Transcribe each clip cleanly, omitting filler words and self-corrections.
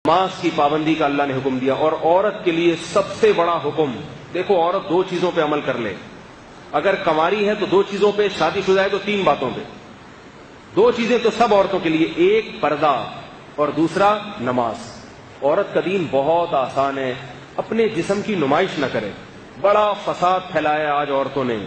نماز کی پابندی کا اللہ نے حکم دیا، اور عورت کے لیے سب سے بڑا حکم، دیکھو عورت دو چیزوں پہ عمل کر لے، اگر کنواری ہے تو دو چیزوں پہ، شادی شدہ ہے تو تین باتوں پہ، دو چیزیں تو سب عورتوں کے لیے، ایک پردہ اور دوسرا نماز۔ عورت کا دین بہت آسان ہے، اپنے جسم کی نمائش نہ کرے۔ بڑا فساد پھیلایا آج عورتوں نے،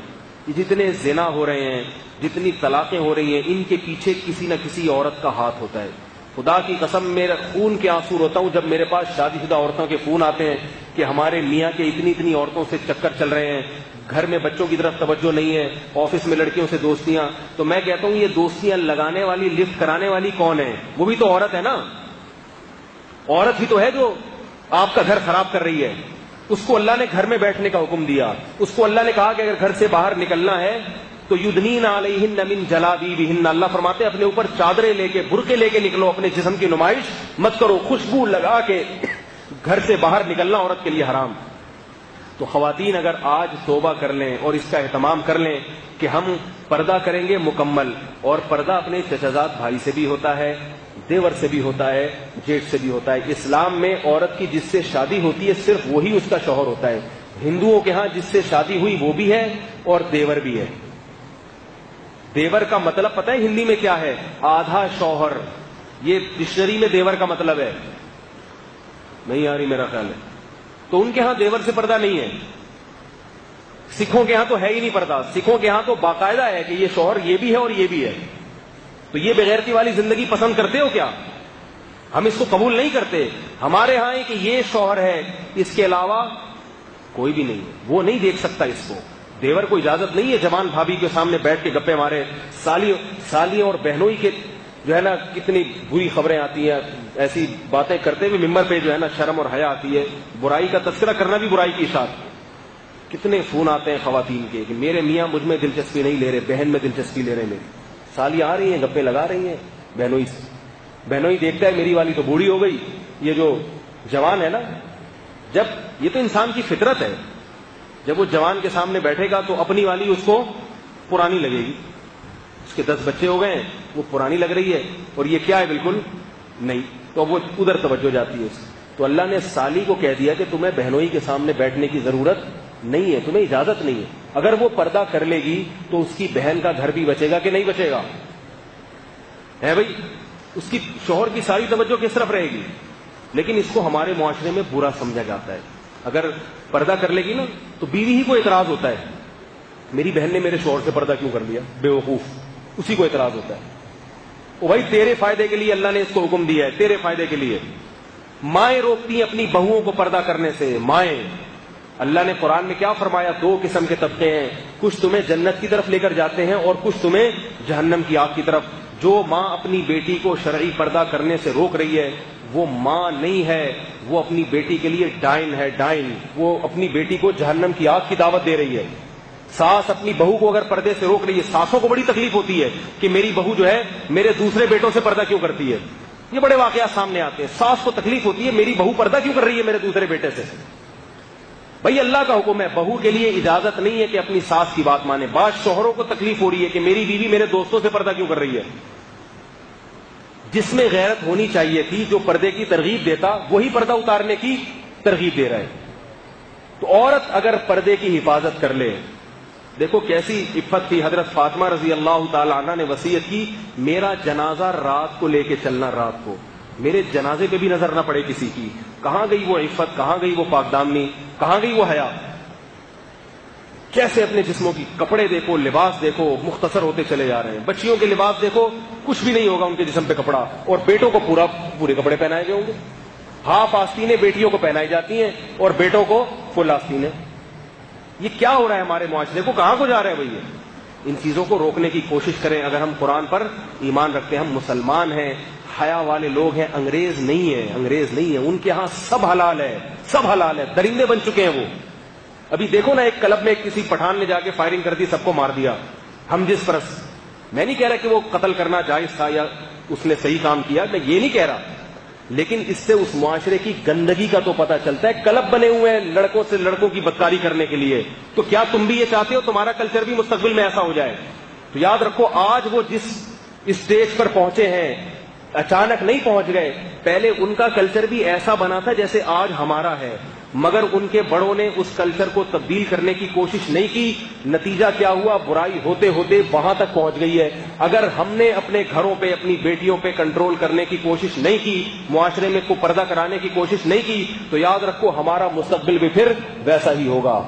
جتنے زنا ہو رہے ہیں، جتنی طلاقیں ہو رہی ہیں، ان کے پیچھے کسی نہ کسی عورت کا ہاتھ ہوتا ہے۔ خدا کی قسم میرا خون کے آنسو روتا ہوں جب میرے پاس شادی شدہ عورتوں کے فون آتے ہیں کہ ہمارے میاں کے اتنی عورتوں سے چکر چل رہے ہیں، گھر میں بچوں کی طرف توجہ نہیں ہے، آفس میں لڑکیوں سے دوستیاں۔ تو میں کہتا ہوں یہ دوستیاں لگانے والی، لفٹ کرانے والی کون ہے؟ وہ بھی تو عورت ہے نا، عورت ہی تو ہے جو آپ کا گھر خراب کر رہی ہے۔ اس کو اللہ نے گھر میں بیٹھنے کا حکم دیا، اس کو اللہ نے کہا کہ اگر گھر سے باہر نکلنا ہے تو یدنین علیہن من جلابیبہن، اللہ فرماتے ہیں اپنے اوپر چادریں لے کے، برقعے لے کے نکلو، اپنے جسم کی نمائش مت کرو، خوشبو لگا کے گھر سے باہر نکلنا عورت کے لیے حرام۔ تو خواتین اگر آج توبہ کر لیں اور اس کا اہتمام کر لیں کہ ہم پردہ کریں گے مکمل، اور پردہ اپنے چچازاد بھائی سے بھی ہوتا ہے، دیور سے بھی ہوتا ہے، جیٹھ سے بھی ہوتا ہے۔ اسلام میں عورت کی جس سے شادی ہوتی ہے صرف وہی اس کا شوہر ہوتا ہے۔ ہندوؤں کے ہاں جس سے شادی ہوئی وہ بھی ہے اور دیور بھی ہے۔ دیور کا مطلب پتہ ہے ہندی میں کیا ہے؟ آدھا شوہر۔ یہ ڈکشنری میں دیور کا مطلب ہے، نہیں آ رہی میرا خیال ہے۔ تو ان کے ہاں دیور سے پردہ نہیں ہے۔ سکھوں کے ہاں تو ہے ہی نہیں پردہ، سکھوں کے ہاں تو باقاعدہ ہے کہ یہ شوہر یہ بھی ہے اور یہ بھی ہے۔ تو یہ بغیرتی والی زندگی پسند کرتے ہو کیا؟ ہم اس کو قبول نہیں کرتے۔ ہمارے ہاں ہے کہ یہ شوہر ہے، اس کے علاوہ کوئی بھی نہیں ہے، وہ نہیں دیکھ سکتا اس کو۔ دیور کو اجازت نہیں ہے جوان بھابھی کے سامنے بیٹھ کے گپے مارے۔ سالیوں اور بہنوئی کے جو ہے نا کتنی بری خبریں آتی ہیں، ایسی باتیں کرتے ہوئے ممبر پہ جو ہے نا شرم اور حیا آتی ہے۔ برائی کا تذکرہ کرنا بھی برائی کی اشاعت۔ کتنے فون آتے ہیں خواتین کے کہ میرے میاں مجھ میں دلچسپی نہیں لے رہے، بہن میں دلچسپی لے رہے ہیں، میری سالی آ رہی ہیں گپے لگا رہی ہیں بہنوئی سے۔ بہنوئی دیکھتا ہے میری والی تو بوڑھی ہو گئی، یہ جو جوان ہے نا، جب یہ تو انسان کی فطرت ہے، جب وہ جوان کے سامنے بیٹھے گا تو اپنی والی اس کو پرانی لگے گی۔ اس کے 10 بچے ہو گئے ہیں، وہ پرانی لگ رہی ہے، اور یہ کیا ہے؟ بالکل نہیں۔ تو وہ ادھر توجہ جاتی ہے اس کی۔ تو اللہ نے سالی کو کہہ دیا کہ تمہیں بہنوئی کے سامنے بیٹھنے کی ضرورت نہیں ہے، تمہیں اجازت نہیں ہے۔ اگر وہ پردہ کر لے گی تو اس کی بہن کا گھر بھی بچے گا کہ نہیں بچے گا؟ ہے بھائی، اس کی شوہر کی ساری توجہ کس طرف رہے گی؟ لیکن اس کو ہمارے معاشرے میں برا سمجھا جاتا ہے۔ اگر پردہ کر لے گی نا تو بیوی ہی کو اعتراض ہوتا ہے، میری بہن نے میرے شوہر سے پردہ کیوں کر لیا، بے وقوف، اسی کو اعتراض ہوتا ہے۔ او بھائی تیرے فائدے کے لیے اللہ نے اس کو حکم دیا ہے، تیرے فائدے کے لیے۔ مائیں روکتی ہیں اپنی بہوؤں کو پردہ کرنے سے، مائیں۔ اللہ نے قرآن میں کیا فرمایا؟ 2 قسم کے طبقے ہیں، کچھ تمہیں جنت کی طرف لے کر جاتے ہیں اور کچھ تمہیں جہنم کی آگ کی طرف۔ جو ماں اپنی بیٹی کو شرعی پردہ کرنے سے روک رہی ہے وہ ماں نہیں ہے، وہ اپنی بیٹی کے لیے ڈائن ہے، ڈائن۔ وہ اپنی بیٹی کو جہنم کی آگ کی دعوت دے رہی ہے۔ ساس اپنی بہو کو اگر پردے سے روک رہی ہے، ساسوں کو بڑی تکلیف ہوتی ہے کہ میری بہو جو ہے میرے دوسرے بیٹوں سے پردہ کیوں کرتی ہے۔ یہ بڑے واقعات سامنے آتے ہیں، ساس کو تکلیف ہوتی ہے میری بہو پردہ کیوں کر رہی ہے میرے دوسرے بیٹے سے۔ بھائی اللہ کا حکم ہے، بہو کے لیے اجازت نہیں ہے کہ اپنی ساس کی بات مانے۔ بعض شوہروں کو تکلیف ہو رہی ہے کہ میری بیوی میرے دوستوں سے پردہ کیوں کر رہی ہے۔ جس میں غیرت ہونی چاہیے تھی، جو پردے کی ترغیب دیتا وہی پردہ اتارنے کی ترغیب دے رہا ہے۔ تو عورت اگر پردے کی حفاظت کر لے، دیکھو کیسی عفت تھی۔ حضرت فاطمہ رضی اللہ تعالی عنہ نے وصیت کی، میرا جنازہ رات کو لے کے چلنا، رات کو میرے جنازے پہ بھی نظر نہ پڑے کسی کی۔ کہاں گئی وہ عفت، کہاں گئی وہ پاک دامنی، کہاں گئی وہ حیا؟ کیسے اپنے جسموں کی کپڑے دیکھو، لباس دیکھو، مختصر ہوتے چلے جا رہے ہیں۔ بچیوں کے لباس دیکھو، کچھ بھی نہیں ہوگا ان کے جسم پہ کپڑا، اور بیٹوں کو پورے کپڑے پہنائے گئے ہوں گے۔ ہاف آستینیں بیٹیوں کو پہنائی جاتی ہیں اور بیٹوں کو فل آستینیں۔ یہ کیا ہو رہا ہے ہمارے معاشرے کو، کہاں کو جا رہا ہے بھائی؟ ان چیزوں کو روکنے کی کوشش کریں۔ اگر ہم قرآن پر ایمان رکھتے ہیں، ہم مسلمان ہیں، حیا والے لوگ ہیں، انگریز نہیں ہیں، انگریز نہیں ہیں۔ ان کے ہاں سب حلال ہے، سب حلال ہے، درندے بن چکے ہیں وہ۔ ابھی دیکھو نا، ایک کلب میں کسی پٹھان نے جا کے فائرنگ کر دی، سب کو مار دیا۔ ہم جس پرست، میں نہیں کہہ رہا کہ وہ قتل کرنا جائز تھا یا اس نے صحیح کام کیا، میں یہ نہیں کہہ رہا، لیکن اس سے اس معاشرے کی گندگی کا تو پتہ چلتا ہے۔ کلب بنے ہوئے ہیں لڑکوں سے لڑکوں کی بدکاری کرنے کے لیے، تو کیا تم بھی یہ چاہتے ہو تمہارا کلچر بھی مستقبل میں ایسا ہو جائے؟ تو یاد رکھو، آج وہ جس اسٹیج پر پہنچے ہیں اچانک نہیں پہنچ گئے. پہلے ان کا کلچر بھی ایسا بنا تھا جیسے آج ہمارا ہے, مگر ان کے بڑوں نے اس کلچر کو تبدیل کرنے کی کوشش نہیں کی. نتیجہ کیا ہوا؟ برائی ہوتے ہوتے وہاں تک پہنچ گئی ہے. اگر ہم نے اپنے گھروں پہ, اپنی بیٹیوں پہ کنٹرول کرنے کی کوشش نہیں کی, معاشرے میں کو پردہ کرانے کی کوشش نہیں کی, تو یاد رکھو ہمارا مستقبل بھی پھر ویسا ہی ہوگا.